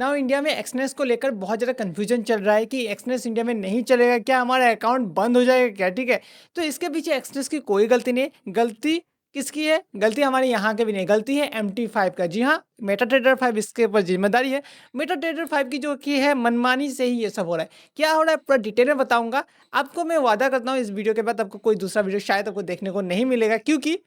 Now India में Exness को लेकर बहुत ज़्यादा कन्फ्यूजन चल रहा है कि एक्सनेस इंडिया में नहीं चलेगा क्या, हमारा अकाउंट बंद हो जाएगा क्या, ठीक है। तो इसके पीछे एक्सनेस की कोई गलती नहीं है। गलती किसकी है? गलती हमारे यहाँ की भी नहीं, गलती है MT5 का। जी हाँ, मेटाट्रेडर 5 इसके ऊपर जिम्मेदारी है। मेटाट्रेडर 5 की जो की है मनमानी से ही ये सब हो रहा है। क्या हो रहा है पूरा डिटेल में बताऊंगा आपको। मैं वादा करता हूँ इस वीडियो के बाद आपको कोई दूसरा वीडियो शायद आपको देखने को नहीं मिलेगा, क्योंकि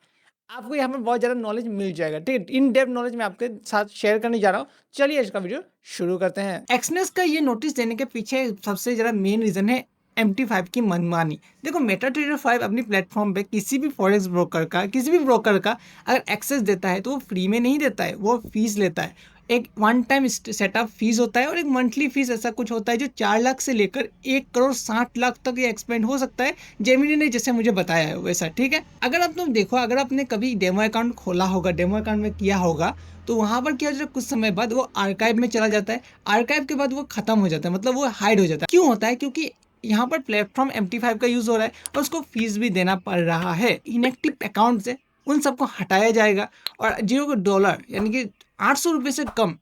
आपको यहाँ पे बहुत ज़्यादा नॉलेज मिल जाएगा, ठीक है। इन डेप्थ नॉलेज मैं आपके साथ शेयर करने जा रहा हूँ। चलिए इसका वीडियो शुरू करते हैं। एक्सनेस का ये नोटिस देने के पीछे सबसे ज़्यादा मेन रीज़न है MT5 की मनमानी। देखो, मेटाट्रेडर 5 अपनी प्लेटफॉर्म पे किसी भी फॉरेक्स ब्रोकर का, किसी भी ब्रोकर का अगर एक्सेस देता है तो वो फ्री में नहीं देता है, वो फीस लेता है। एक वन टाइम सेटअप फीस होता है और एक मंथली फीस ऐसा कुछ होता है जो 4 लाख से लेकर 1 करोड़ 60 लाख तक ये एक्सपेंड हो सकता है। जेमिनी ने जैसे मुझे बताया है वैसा, ठीक है। अगर आप तुम देखो, अगर आपने कभी डेमो अकाउंट खोला होगा, डेमो अकाउंट में किया होगा, तो वहाँ पर क्या होता है, कुछ समय बाद वो आर्काइव में चला जाता है। आर्काइव के बाद वो खत्म हो जाता है, मतलब वो हाइड हो जाता है। क्यों होता है? क्योंकि यहाँ पर प्लेटफॉर्म MT5 का यूज़ हो रहा है और उसको फीस भी देना पड़ रहा है। इनएक्टिव अकाउंट से उन सबको हटाया जाएगा और $0 यानी कि 800 रुपये से कम,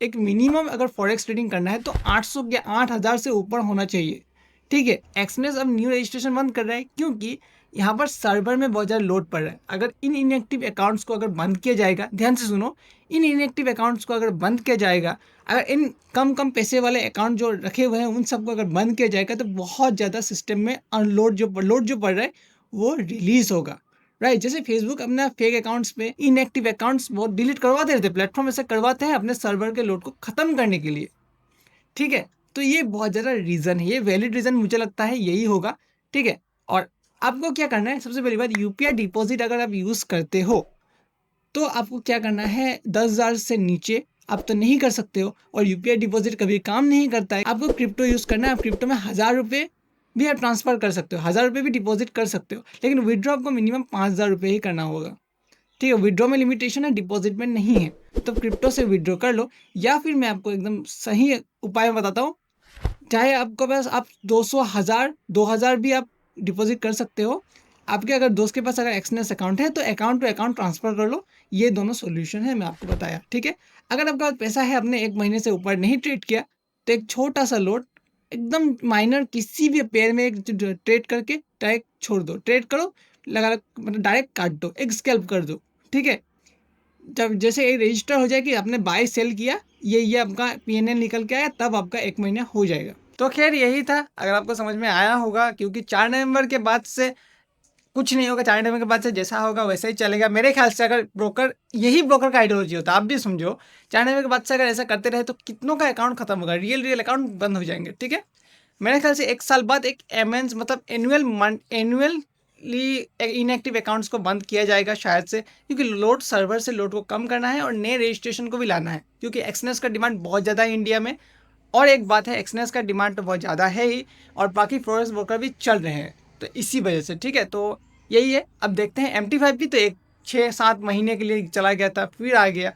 एक मिनिमम अगर फॉरेक्स ट्रेडिंग करना है तो 800 या 8000 से ऊपर होना चाहिए, ठीक है। एक्सनेस अब न्यू रजिस्ट्रेशन बंद कर रहा है क्योंकि यहाँ पर सर्वर में बहुत ज़्यादा लोड पड़ रहा है। अगर इन इनएक्टिव अकाउंट्स को अगर बंद किया जाएगा, ध्यान से सुनो, इन इनएक्टिव अकाउंट्स को अगर बंद किया जाएगा, अगर इन कम पैसे वाले अकाउंट जो रखे हुए हैं उन सबको अगर बंद किया जाएगा, तो बहुत ज़्यादा सिस्टम में लोड जो पड़ रहा है वो रिलीज होगा, राइट। जैसे फेसबुक अपना फेक अकाउंट्स पे इनएक्टिव अकाउंट्स बहुत डिलीट करवाते रहते, प्लेटफॉर्म ऐसा करवाते हैं अपने सर्वर के लोड को खत्म करने के लिए, ठीक है। तो ये बहुत ज़्यादा रीज़न है, ये वैलिड रीज़न मुझे लगता है यही होगा, ठीक है। और आपको क्या करना है, सबसे पहली बात, यूपीआई डिपॉजिट अगर आप यूज़ करते हो तो आपको क्या करना है, 10,000 से नीचे आप तो नहीं कर सकते हो, और यूपीआई डिपॉजिट कभी काम नहीं करता है। आपको क्रिप्टो यूज़ करना है। आप क्रिप्टो में 1000 रुपये भी आप ट्रांसफ़र कर सकते हो, 1000 रुपये भी डिपॉजिट कर सकते हो, लेकिन विड्रॉ आपको मिनिमम 5000 रुपये ही करना होगा, ठीक है। विड्रॉ में लिमिटेशन है, डिपॉजिट में नहीं है। तो क्रिप्टो से विड्रॉ कर लो, या फिर मैं आपको एकदम सही उपाय बताता हूँ। चाहे आपके पास आप 200, 1000, 2000 भी आप डिपॉजिट कर सकते हो। आपके अगर दोस्त के पास अगर एक्सनेस अकाउंट है तो अकाउंट टू अकाउंट ट्रांसफ़र कर लो। ये दोनों सॉल्यूशन है, मैं आपको बताया, ठीक है। अगर आपके पास पैसा है, आपने 1 महीने से ऊपर नहीं ट्रेड किया, तो एक छोटा सा लोड, एकदम माइनर, किसी भी पेयर में एक ट्रेड करके डायरेक्ट छोड़ दो, ट्रेड करो, लगा मतलब डायरेक्ट काट दो, एक स्कैल्प कर दो, ठीक है। जब जैसे ये रजिस्टर हो जाए कि आपने बाय सेल किया, ये आपका PNL निकल के आया, तब आपका 1 महीना हो जाएगा। तो खैर यही था, अगर आपको समझ में आया होगा, क्योंकि 4 नवंबर के बाद से कुछ नहीं होगा। 4 नवंबर के बाद से जैसा होगा वैसा ही चलेगा मेरे ख्याल से। अगर ब्रोकर, यही ब्रोकर का आइडियोलॉजी होता है, आप भी समझो। 4 नवंबर के बाद से अगर ऐसा करते रहे तो कितनों का अकाउंट खत्म होगा, रियल अकाउंट बंद हो जाएंगे, ठीक है। मेरे ख्याल से 1 साल बाद एक एमेंस, मतलब एनुअली इनएक्टिव अकाउंट्स को बंद किया जाएगा शायद से, क्योंकि लोड, सर्वर से लोड को कम करना है और नए रजिस्ट्रेशन को भी लाना है, क्योंकि एक्सनेस का डिमांड बहुत ज़्यादा है इंडिया में। और एक बात है, एक्सनेस का डिमांड तो बहुत ज़्यादा है ही, और बाकी फॉरेक्स ब्रोकर भी चल रहे हैं, तो इसी वजह से, ठीक है। तो यही है, अब देखते हैं। MT5 भी तो एक 6-7 महीने के लिए चला गया था, फिर आ गया,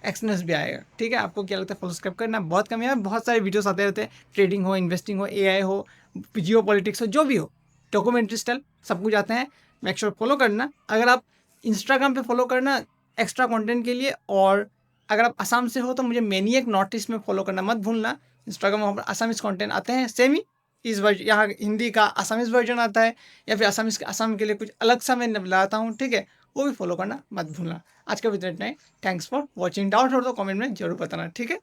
एक्सनेस भी आएगा, ठीक है। आपको क्या लगता है? फॉलो सब्सक्राइब करना बहुत कम है, बहुत सारे वीडियोस आते रहते हैं, ट्रेडिंग हो, इन्वेस्टिंग हो, AI हो, जियो पॉलिटिक्स हो, जो भी हो, डॉक्यूमेंट्री स्टाइल सब कुछ आते हैं। मेक श्योर फॉलो करना। अगर आप इंस्टाग्राम पे फॉलो करना एक्स्ट्रा कंटेंट के लिए, और अगर आप असम से हो तो मुझे मैनिएक नॉर्थ ईस्ट में फॉलो करना मत भूलना। इंस्टाग्राम, वहाँ पर असमीज कंटेंट आते हैं, सेम ही इस वर्जन, यहाँ हिंदी का असमीज वर्जन आता है, या फिर असमीज के असम के लिए कुछ अलग सा मैं लाता हूँ, ठीक है। वो भी फॉलो करना मत भूलना। आज का वीडियो इतना ही। Thanks for watching. डाउट हो तो कमेंट में जरूर बताना, ठीक है।